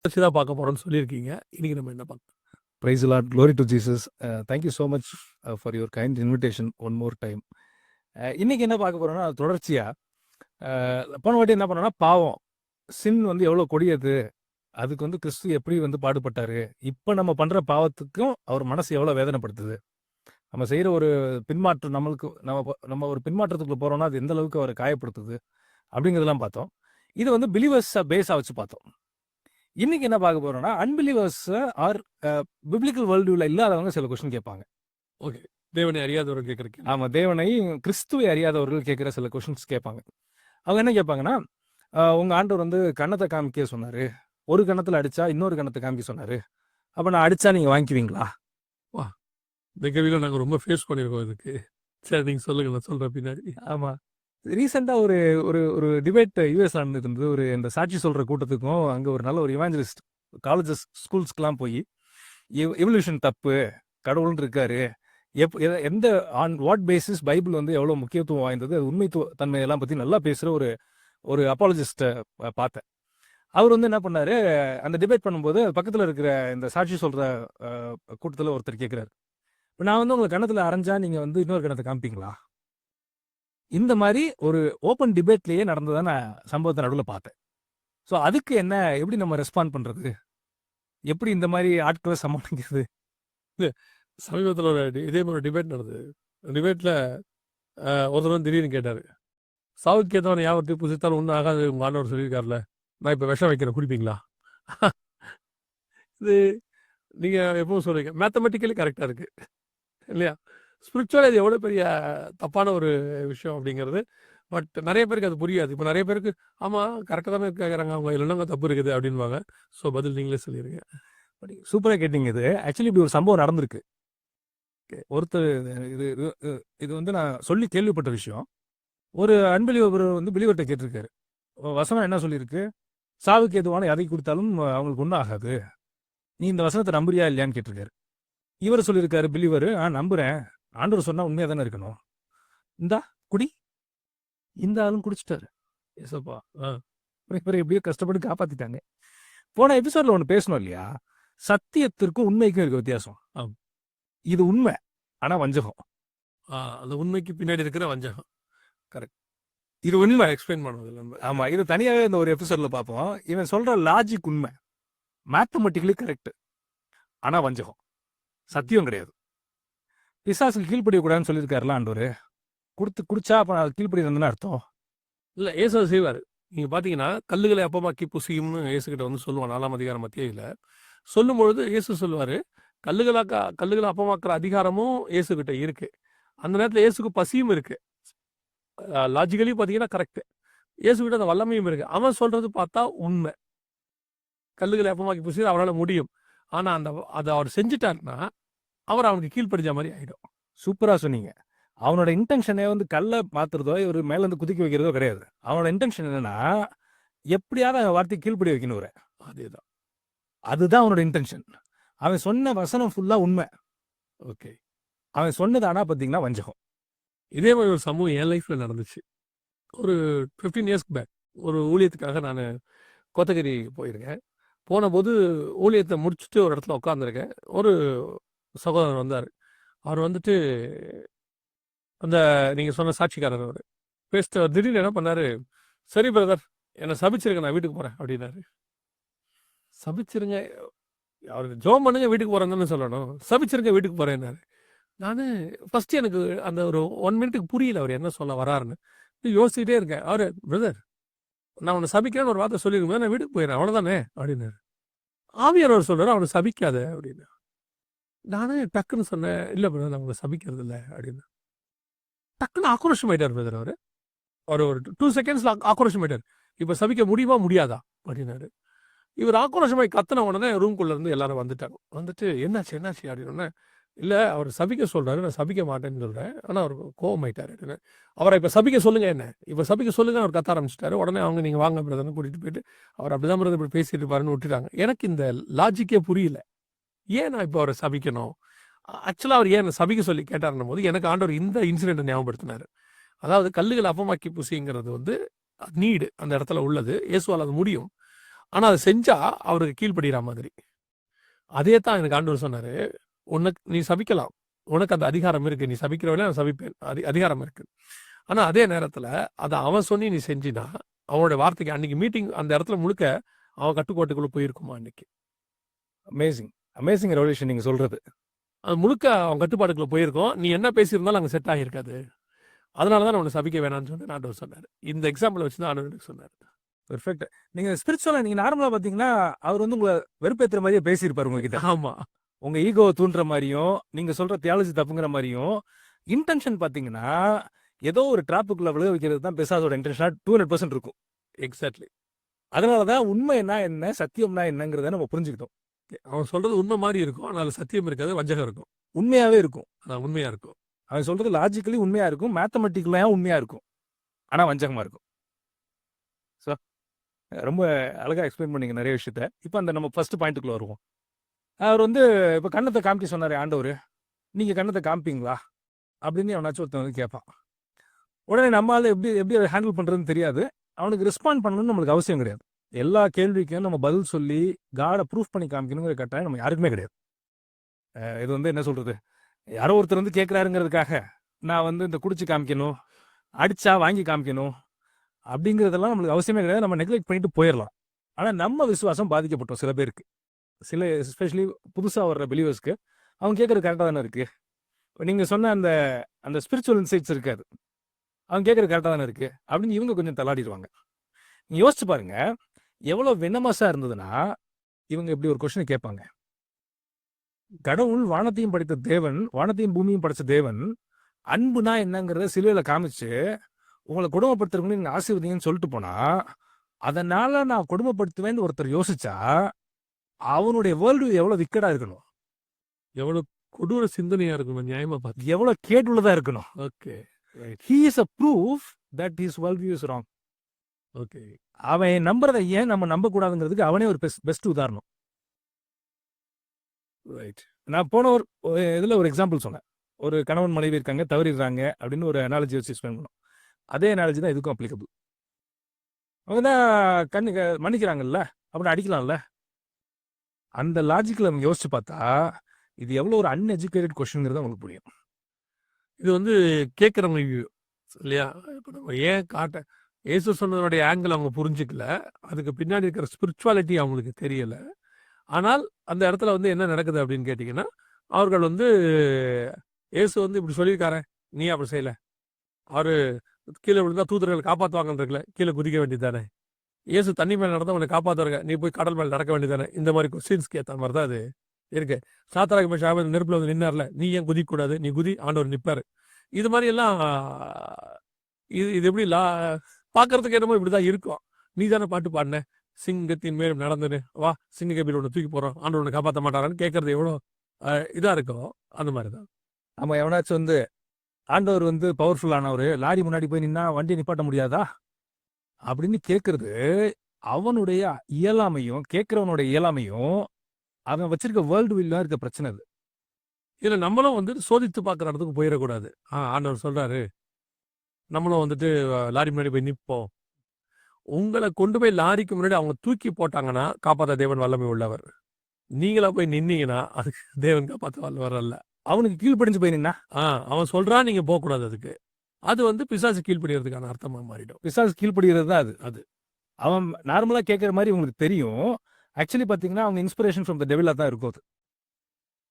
தான் பார்க்க போறோம்னு சொல்லியிருக்கீங்க. இன்னைக்கு நம்ம என்ன பார்க்க Praise the Lord. Glory to Jesus. Thank you so much for your kind invitation one more time. இன்னைக்கு என்ன பார்க்க போறோம்னா தொடர்ச்சியா போன வாட்டி என்ன பண்ணோம்னா பாவம் சின் வந்து எவ்வளோ கொடியது, அதுக்கு வந்து கிறிஸ்து எப்படி வந்து பாடுபட்டாரு, இப்போ நம்ம பண்ற பாவத்துக்கும் அவர் மனசு எவ்வளோ வேதனைப்படுத்துது, நம்ம செய்யற ஒரு பின்மாற்றம் நம்மளுக்கு நம்ம ஒரு பின்மாற்றத்துக்குள்ள போறோம்னா அது எந்த அளவுக்கு அவரை காயப்படுத்துது அப்படிங்கிறதெல்லாம் பார்த்தோம். இது வந்து பிலீவர்ஸ் பேஸா வச்சு பார்த்தோம். இன்னைக்கு என்ன பார்க்க போறோம்னா அன்பிலீவர்ஸ் ஆர் பிப்ளிக்கல் வேர்ல்டுல இல்லாதவங்க சில கொஸ்டின் கேட்பாங்க. ஓகே. தேவனை அறியாதவர்கள் கேட்குற கேள்வி. ஆமா, தேவனை கிறிஸ்துவை அறியாதவர்கள் கேட்குற சில கொஸ்டின்ஸ் கேட்பாங்க. அவங்க என்ன கேட்பாங்கன்னா, உங்க ஆண்டவர் வந்து கன்னத்தை காமிக்க சொன்னாரு, ஒரு கன்னத்துல அடிச்சா இன்னொரு கன்னத்தை காமிக்க சொன்னாரு, அப்ப நான் அடிச்சா நீங்க வாங்கிக்குவீங்களா? வா, இந்த கேள்வியில் நாங்கள் ரொம்ப ஃபேஸ் பண்ணியிருக்கோம் இதுக்கு. சரி, நீங்கள் சொல்லுங்க, நான் சொல்கிறேன் பின்னாடி. ஆமா, ரீசெண்டாக ஒரு ஒரு ஒரு டிபேட் யூஎஸ் நடந்துட்டு இருந்தது. ஒரு இந்த சாட்சி சொல்ற கூட்டத்துக்கும் அங்கே ஒரு நல்ல ஒரு இவாஞ்சலிஸ்ட் காலேஜஸ் ஸ்கூல்ஸ்க்கெலாம் போய் எவல்யூஷன் தப்பு, கடவுள்னு இருக்காரு, எந்த ஆன் வாட் பேசிஸ் பைபிள் வந்து எவ்வளோ முக்கியத்துவம் வாய்ந்தது, அது உண்மைத்துவ தன்மையெல்லாம் பற்றி நல்லா பேசுகிற ஒரு ஒரு அப்பாலஜிஸ்ட்டை பார்த்தேன். அவர் வந்து என்ன பண்ணாரு, அந்த டிபேட் பண்ணும்போது பக்கத்தில் இருக்கிற இந்த சாட்சி சொல்கிற கூட்டத்தில் ஒருத்தர் கேட்குறாரு, இப்போ நான் வந்து உங்களை கணத்தில் அரைஞ்சா நீங்கள் வந்து இன்னொரு கணத்தை காமிப்பீங்களா? இந்த மாதிரி ஒரு ஓப்பன் டிபேட்லேயே நடந்ததான சம்பவத்தை நடுவில் பார்த்தேன். ஸோ அதுக்கு என்ன, எப்படி நம்ம ரெஸ்பாண்ட் பண்ணுறது, எப்படி இந்த மாதிரி ஆட்களை சமாளிக்கிறது? சமீபத்தில் ஒரு இதே மாதிரி டிபேட் நடந்தது. டிபேட்டில் ஒருத்தர் வந்து திடீர்னு கேட்டார், சாவுக்கு ஏற்றவன் யாவத்தை புசித்தாலும் ஒன்றும் ஆகாது உங்கள் ஆண்டவர் சொல்லியிருக்காருல, நான் இப்போ விஷம் வைக்கிறேன், குடிப்பீங்களா? இது நீங்கள் எப்பவும் சொல்கிறீங்க, மேத்தமெட்டிக்கலி கரெக்டாக இருக்குது இல்லையா? ஸ்பிரிச்சுவலாக இது எவ்வளோ பெரிய தப்பான ஒரு விஷயம் அப்படிங்கிறது. பட் நிறைய பேருக்கு அது புரியாது. இப்போ நிறைய பேருக்கு ஆமாம் கரெக்டாக தானே கேட்குறாங்க, அவங்க இல்லைன்னா தப்பு இருக்குது அப்படின்வாங்க. ஸோ பதில் நீங்களே சொல்லிடுங்க. சூப்பராக கேட்டீங்க. இது ஆக்சுவலி இப்படி ஒரு சம்பவம் நடந்திருக்கு. ஒருத்தர் இது இது வந்து நான் சொல்லி கேள்விப்பட்ட விஷயம். ஒரு அன்பிலிவர் வந்து பிலிவர்கிட்ட கேட்டிருக்காரு, வசனம் என்ன சொல்லியிருக்கு, சாவுக்கு எதுவான எதை கொடுத்தாலும் அவங்களுக்கு ஒன்றும் ஆகாது, நீ இந்த வசனத்தை நம்புறியா இல்லையான்னு கேட்டிருக்காரு. இவர் சொல்லியிருக்காரு பிலிவர், நம்புறேன், ஆண்டவர் சொன்னா உண்மையா தானே இருக்கணும், இந்தா குடி. இந்த ஆளும் குடிச்சிட்டாரு. எசப்பா. எப்படியோ கஷ்டப்பட்டு காப்பாத்திட்டாங்க. போன எபிசோட்ல ஒன்று பேசணும் இல்லையா, சத்தியத்திற்கும் உண்மைக்கும் இருக்க வித்தியாசம். இது உண்மை, ஆனா வஞ்சகம். அந்த உண்மைக்கு பின்னாடி இருக்கிற வஞ்சகம். கரெக்ட். இது உண்மை எக்ஸ்பிளைன் பண்ணுவது நம்ம. ஆமா, இது தனியாகவே இந்த ஒரு எபிசோட்ல பார்ப்போம். இவன் சொல்ற லாஜிக் உண்மை, மேத்தமெட்டிக்கலி கரெக்ட், ஆனா வஞ்சகம், சத்தியம் கிடையாது. பிசாசுக்கு கீழ்ப்படியக்கூடாதுன்னு சொல்லியிருக்காருல ஆண்டவர், குடிச்சா அப்ப கீழ்ப்படி இருந்ததுன்னு அர்த்தம் இல்லை. ஏசு செய்வார். நீங்கள் பார்த்தீங்கன்னா கல்லுகளை அப்பமாக்கி புசியும்னு ஏசுகிட்ட வந்து சொல்லுவான் 4ஆம் அதிகாரம் மத்தியில சொல்லும்பொழுது ஏசு சொல்லுவார், கல்லுகளை அப்பமாக்குற அதிகாரமும் ஏசுகிட்ட இருக்கு. அந்த நேரத்தில் ஏசுக்கு பசியும் இருக்கு. லாஜிக்கலி பார்த்தீங்கன்னா கரெக்டு. ஏசுகிட்ட அந்த வல்லமையும் இருக்கு. அவன் சொல்றது பார்த்தா உண்மை. கல்லுகளை அப்பமாக்கி புசி அவரால் முடியும். ஆனால் அதை அவர் செஞ்சுட்டாருன்னா அவர் அவனுக்கு கீழ்ப்படிஞ்ச மாதிரி ஆகிடும். சூப்பராக சொன்னீங்க. அவனோட இன்டென்ஷனே வந்து கல்லை மாத்துறதோ ஒரு மேலேருந்து குதிக்க வைக்கிறதோ கிடையாது. அவனோட இன்டென்ஷன் என்னன்னா, எப்படியாவது வார்த்தைக்கு கீழ்ப்படி வைக்கணும். அதேதான், அதுதான் அவனோட இன்டென்ஷன். அவன் சொன்ன வசனம் ஃபுல்லா உண்மை. ஓகே. அவன் சொன்னது ஆனா பார்த்தீங்கன்னா வஞ்சகம். இதே மாதிரி ஒரு சமூகம் என் லைஃப்பில் நடந்துச்சு. ஒரு 15 இயர்ஸ்க்கு பேக் ஒரு ஊழியத்துக்காக நான் கோத்தகிரி போயிருக்கேன். போன போது ஊழியத்தை முடிச்சுட்டு ஒரு இடத்துல உட்காந்துருக்கேன். ஒரு சகோதரர் வந்தார். அவர் வந்துட்டு அந்த நீங்கள் சொன்ன சாட்சிக்காரர் அவர் பேசிட்டு திடீர்னு என்ன பண்ணார், சரி பிரதர் என்னை சபிச்சிருங்க, நான் வீட்டுக்கு போகிறேன் அப்படின்னாரு. சபிச்சிருங்க, அவருக்கு ஜோம் பண்ணுங்க வீட்டுக்கு போகிறேன்னு சொல்லணும், சபிச்சிருங்க வீட்டுக்கு போகிறேன்னாரு. நான் ஃபஸ்ட்டு எனக்கு அந்த ஒரு 1 மினிட்டுக்கு புரியல அவர் என்ன சொல்ல வராருன்னு. யோசிச்சுட்டே இருக்கேன். அவர் பிரதர் நான் உன்னை சபிக்கிறேன்னு ஒரு வார்த்தை சொல்லியிருக்கேன், நான் வீட்டுக்கு போயிடுறேன் அவ்வளோதானே அப்படின்னாரு. ஆவியானவர் சொல்கிறார் அவனை சபிக்காத அப்படின்னு. நானே டக்குன்னு சொன்னேன், இல்லை பிரதர் நான் உங்களை சபிக்கிறது இல்லை அப்படின்னு. டக்குன்னு ஆக்ரோஷம் ஆயிட்டார் பிரதர். அவர் ஒரு 2 செகண்ட்ஸில் ஆக்ரோஷம் ஆயிட்டார். இப்போ சபிக்க முடியுமா முடியாதா அப்படின்னாரு. இவர் ஆக்ரோஷமாய் கத்தின உடனே ரூம்குள்ளே இருந்து எல்லாரும் வந்துட்டாங்க. வந்துட்டு என்னாச்சு அப்படின்னு. இல்லை அவர் சபிக்க சொல்கிறாரு, நான் சபிக்க மாட்டேன்னு சொல்கிறேன், ஆனால் அவர் கோவம் ஆயிட்டார் அப்படின்னு. அவரை இப்போ சபிக்க சொல்லுங்க, என்ன இப்போ சபிக்க சொல்லுங்க அவர் கத்த ஆரம்பிச்சிட்டாரு. உடனே அவங்க நீங்கள் வாங்க பிரதர்னு கூட்டிகிட்டு போயிட்டு அவர் அப்படி தான் பிரதர் இப்படி பேசிட்டு பாருன்னு விட்டுட்டாங்க. எனக்கு இந்த லாஜிக்கே புரியல. ஏன் நான் இப்போ அவரை சபிக்கணும்? ஆக்சுவலாக அவர் ஏன் சபிக்க சொல்லி கேட்டாருன்னும் போது எனக்கு ஆண்டவர் இந்த இன்சிடென்ட்டை ஞாபகப்படுத்தினார். அதாவது கல்லுகளை அப்பமாக்கி புசிங்கிறது வந்து நீடு அந்த இடத்துல உள்ளது, இயேசுவால் அது முடியும். ஆனா அத செஞ்சா அவருக்கு கீழ்ப்படியிற மாதிரி. அதே தான் எனக்கு ஆண்டவர் சொன்னாரு. உனக்கு நீ சபிக்கலாம். உனக்கு அந்த அதிகாரம் இருக்கு. நீ சபிக்கிறவள நான் சபிப்பேன். அதிகாரம் இருக்கு. ஆனா அதே நேரத்துல அத அவன் சொல்லி நீ செஞ்சினா, அவனுடைய வார்த்தைக்கு அன்னைக்கு மீட்டிங் அந்த இடத்துல முழுக்க அவன் கட்டுக்கோட்டுக்குள்ள போயிருக்குமா அன்னைக்கு. அமேசிங். அமேசிங் ரெவல்யூஷன் நீங்க சொல்றது. அது முழுக்க அவன் கட்டுப்பாட்டுக்குள்ள போயிருக்கும். நீ என்ன பேசியிருந்தாலும் அங்க செட் ஆகியிருக்காது. அதனால தான் நான் உன்னை சபிக்க வேணாம்னு சொல்லி ஆண்டவர் சொன்னாரு. இந்த எக்ஸாம்பிள் வச்சு தான் ஆண்டவர் எனக்கு சொன்னாரு. பெர்ஃபெக்ட். நீங்க ஸ்பிரிச்சுவலா நீங்க நார்மலா பார்த்தீங்கன்னா, அவர் வந்து உங்கள வெறுப்பேத்துற மாரியே பேசியிருப்பாரு உங்ககிட்ட. ஆமா. உங்க ஈகோவ தூண்டுற மாரியும், நீங்க சொல்ற தியாலஜி தப்புங்கிற மாரியும், இன்டென்ஷன் பார்த்தீங்கன்னா, ஏதோ ஒரு ட்ராப்புக்குள்ள விழ வைக்கிறது தான் பிசாசோட இன்டென்ஷனா 200% இருக்கும். எக்ஸாக்ட்லி. அதனால தான் உண்மைன்னா என்ன, சத்தியம்னா என்னங்கிறத நம்ம புரிஞ்சுக்கிட்டோம். அவன் சொல்றது உண்மை மாரி இருக்கும். ஆனா அதுல சத்தியம் இருக்காது, வஞ்சகம் இருக்கும். உண்மையாவே இருக்கும். அதான் உண்மையா இருக்கும். அவன் சொல்றது லாஜிக்கலி உண்மையா இருக்கும். மேத்தமெட்டிக்கலா உண்மையா இருக்கும். ஆனா வஞ்சகமா இருக்கும். ஸோ ரொம்ப அழகா எக்ஸ்பிளைன் பண்ணீங்க நெறைய விஷயத்த. இப்ப அந்த நம்ம ஃபர்ஸ்ட் பாயிண்ட்டுக்குள்ள வருவோம். அவர் வந்து இப்ப கன்னத்த காமிக்க சொன்னாரு ஆண்டவரு. நீங்க கன்னத்த காமிப்பீங்களா? அப்படின்னு எவனாச்சும் ஒருத்தன் வந்து கேட்பான். உடனே நம்மால எப்படி எப்படி அத ஹேண்டில் பண்றதுன்னு தெரியாது. அவனுக்கு ரெஸ்பாண்ட் பண்ணணும்னு நம்மளுக்கு அவசியம் கிடையாது. எல்லா கேள்விக்கும் நம்ம பதில் சொல்லி காட ப்ரூஃப் பண்ணி காமிக்கணுங்கிற கட்டாயம் நம்ம யாருக்குமே கிடையாது. இது வந்து என்ன சொல்றது? யாரோ ஒருத்தர் வந்து கேட்கிறாருங்கிறதுக்காக, நான் வந்து இந்த குடிச்சு காமிக்கணும், அடிச்சா வாங்கி காமிக்கணும், அப்படிங்கிறதெல்லாம் நம்மளுக்கு அவசியமே கிடையாது. நம்ம நெக்லெக்ட் பண்ணிட்டு போயிரலாம். ஆனா நம்ம விசுவாசம் பாதிக்கப்பட்டோம் சில பேருக்கு. சில எஸ்பெஷலி புதுசா வர்ற பிலீவர்ஸ்க்கு அவங்க கேட்கறது கரெக்டா தானே இருக்கு. நீங்க சொன்ன அந்த அந்த ஸ்பிரிச்சுவல் இன்சைட்ஸ் இருக்காது. அவங்க கேட்கறது கரெக்டா தானே இருக்கு. அப்படின்னு இவங்க கொஞ்சம் தள்ளாடிடுவாங்க. நீங்க யோசிச்சு பாருங்க. எவ்வளோ வெனமஸா இருந்ததுன்னா, இவங்க இப்படி ஒரு கொஸ்டின் கேட்பாங்க. கடவுள் வானத்தையும் படைத்த தேவன், வானத்தையும் பூமியும் படைச்ச தேவன், அன்புனா என்னங்கிறத சிலுவையில காமிச்சு, உங்கள கொடுமைப்படுத்துறவங்கள நீங்க ஆசீர்வதிங்கன்னு சொல்லிட்டு போனா, அதனால நான் கொடுமைப்படுத்துவேன்னு ஒருத்தர் யோசிச்சா, அவனுடைய வேர்ல்டு வியூ எவ்வளோ விக்கெடா இருக்கணும்? எவ்வளவு கொடூர சிந்தனையா இருக்கும் நியாயமா பார்த்து. எவ்வளோ கேடுள்ளதா இருக்கணும்? Okay. Right. He is a proof that his world view is wrong. Okay. அவன் நம்புறத ஏன் நம்ம நம்பக்கூடாதுங்கிறதுக்கு அவனே ஒரு பெஸ்ட் உதாரணம். ரைட். நான் போன ஒரு இதுல ஒரு எக்ஸாம்பிள் சொன்னேன். ஒரு கணவன் மனைவி இருக்காங்க, தவறிடுறாங்க அப்படின்னு ஒரு அனாலஜி வச்சு எக்ஸ்பிளைன் பண்ணோம். அதே அனாலஜி தான் இதுக்கும் அப்ளிகபிள். அவங்க தான் மன்னிக்கிறாங்கல்ல, அப்படின்னு அடிக்கலாம்ல. அந்த லாஜிக்கில் நம்ம யோசிச்சு பார்த்தா, இது எவ்வளோ ஒரு அன்எஜுகேட்டட் கொஸ்டின்ங்கிறது உங்களுக்கு புரியும். இது வந்து கேட்குறவங்க வியூ இல்லையா? இப்போ நம்ம ஏன் இயேசு சொன்னதனுடைய ஆங்கிள் அவங்க புரிஞ்சுக்கல. அதுக்கு பின்னாடி இருக்கிற ஸ்பிரிச்சுவாலிட்டி அவங்களுக்கு தெரியல. ஆனால் அந்த இடத்துல வந்து என்ன நடக்குது அப்படின்னு கேட்டிங்கன்னா, அவர்கள் வந்து இயேசு வந்து இப்படி சொல்லியிருக்காரே, நீ அப்படி செய்யல. அவரு கீழே விழுந்தா தூதர்கள் காப்பாற்றுவாங்கன்னு இருக்குல்ல, கீழே குதிக்க வேண்டியது தானே. இயேசு தண்ணி மேலே நடந்தா உன்னை காப்பாற்றுவாங்க, நீ போய் கடல் மேலே நடக்க வேண்டியது தானே. இந்த மாதிரி கொஸ்டின்ஸ்க்கு ஏற்ற மாதிரி தான் அது இருக்கு. சாத்தாராக போய் நெருப்பில் வந்து நின்னார்ல, நீ ஏன் குதிக்கக்கூடாது, நீ குதி, ஆண்டவர் நிற்பாரு. இது மாதிரி எல்லாம் இது எப்படி பார்க்கறதுக்கு என்னமோ இப்படிதான் இருக்கும். நீ தானே பாட்டு பாடின, சிங்கத்தின் மேலும் நடந்துன்னு வா, சிங்க கபில் ஒன்று தூக்கி போறோம், ஆண்டவர் ஒன்று காப்பாற்ற மாட்டாரான்னு கேட்கறது எவ்வளோ இதா இருக்கும். அந்த மாதிரி தான். நம்ம எவனாச்சும் வந்து ஆண்டவர் வந்து பவர்ஃபுல்லானவர், லாரி முன்னாடி போய் நின்னா வண்டி நிப்பாட்ட முடியாதா அப்படின்னு கேட்கறது அவனுடைய இயலாமையும், கேட்கிறவனுடைய இயலாமையும், அவன் வச்சிருக்க வேர்ல்டு வியூல இருக்க பிரச்சனை அது. இதுல நம்மளும் வந்து சோதித்து பார்க்குற இடத்துக்கு போயிடக்கூடாது. ஆண்டவர் சொல்றாரு, நம்மளும் வந்துட்டு லாரி முன்னாடி போய் நிற்போம். உங்களை கொண்டு போய் லாரிக்கு முன்னாடி அவங்க தூக்கி போட்டாங்கன்னா காப்பாற்ற தேவன் வல்லமை உள்ளவர். நீங்களா போய் நின்னீங்கன்னா அதுக்கு தேவன் காப்பாற்ற வல்லவர் அல்ல. அவனுக்கு கீழ்ப்படிஞ்சு போய் நின்னா அவன் சொல்றான், நீங்க போகக்கூடாது. அதுக்கு அது வந்து பிசாசு கீழ்ப்படிறதுக்கான அர்த்தமா மாறிடும். பிசாசு கீழ்ப்படுகிறது தான் அது. அவன் நார்மலா கேட்குற மாதிரி உங்களுக்கு தெரியும். ஆக்சுவலி பார்த்தீங்கன்னா அவங்க இன்ஸ்பிரேஷன் ஃப்ரம் த டெவிலா தான் இருக்கும் அது.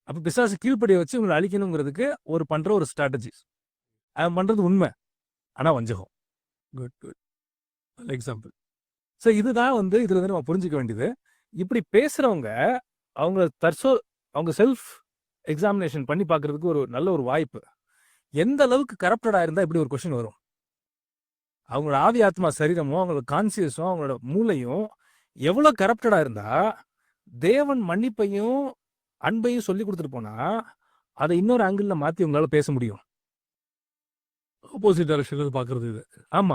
அப்போ பிசாசு கீழ்ப்படிய வச்சு உங்களை அழிக்கணுங்கிறதுக்கு பண்ற ஒரு ஸ்ட்ராட்டஜி. அவன் பண்றது உண்மை, ஆனா வஞ்சகம். Good good example. ஸோ இதுதான் வந்து இதுல இருந்து நம்ம புரிஞ்சுக்க வேண்டியது. இப்படி பேசுறவங்க அவங்க செல்ஃப் எக்ஸாமினேஷன் பண்ணி பார்க்கறதுக்கு ஒரு நல்ல ஒரு வாய்ப்பு. எந்த அளவுக்கு கரப்டடா இருந்தா இப்படி ஒரு கொஸ்டின் வரும். அவங்களோட ஆவி ஆத்மா சரீரமும், அவங்களோட கான்சியஸும், அவங்களோட மூளையும் எவ்வளவு கரப்டடா இருந்தா தேவன் மன்னிப்பையும் அன்பையும் சொல்லி கொடுத்துட்டு போனா அதை இன்னொரு ஆங்கிள் மாத்தி உங்களால பேச முடியும். ஆப்போசிட் டைரக்ஷன்ல பார்க்கறது இது. ஆமா.